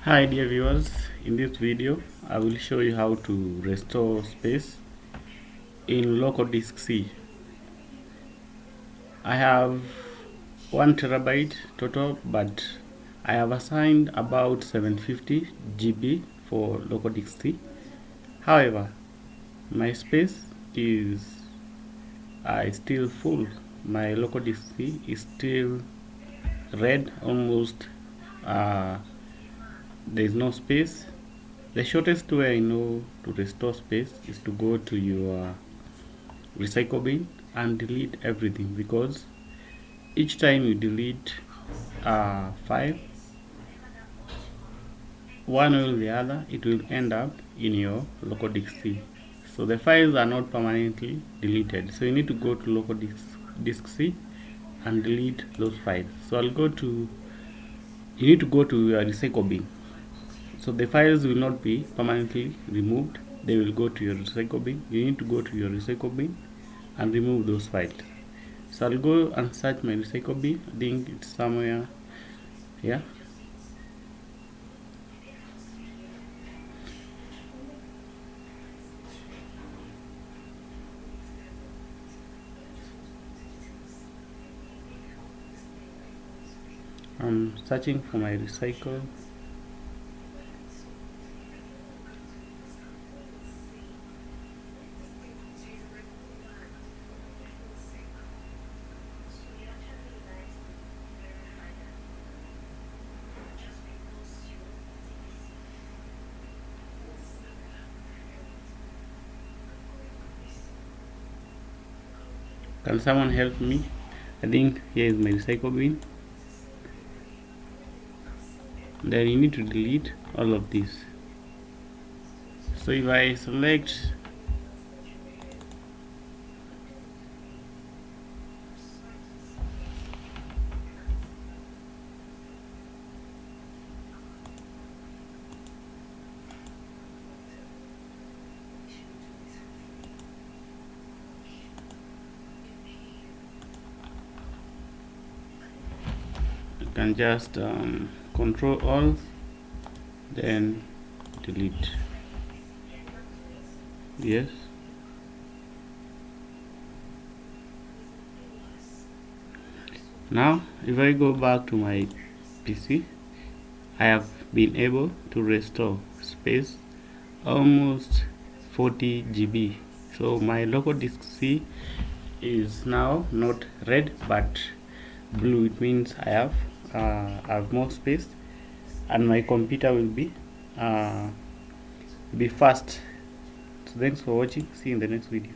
Hi dear viewers, in this video I will show you how to restore space in local disk C. I have 1 terabyte total, but I have assigned about 750 GB for local disk C. However, my space is still full. My local disk C is still red, almost there is no space. The shortest way I know to restore space is to go to your recycle bin and delete everything, because each time you delete a file, one way or the other, it will end up in your local disk C. So the files are not permanently deleted. So you need to go to local disk C and delete those files. So you need to go to your recycle bin. So the files will not be permanently removed, they will go to your recycle bin. You need to go to your recycle bin and remove those files. So I'll go and search my recycle bin. I think it's somewhere here. I'm searching for my recycle. Can someone help me? I think here is my recycle bin. Then you need to delete all of this. So if I select can just control all, then delete. Yes. Now if I go back to my PC, I have been able to restore space almost 40 GB. So my local disk C is now not red but blue. It means I have more space, and my computer will be fast. So thanks for watching. See you in the next video.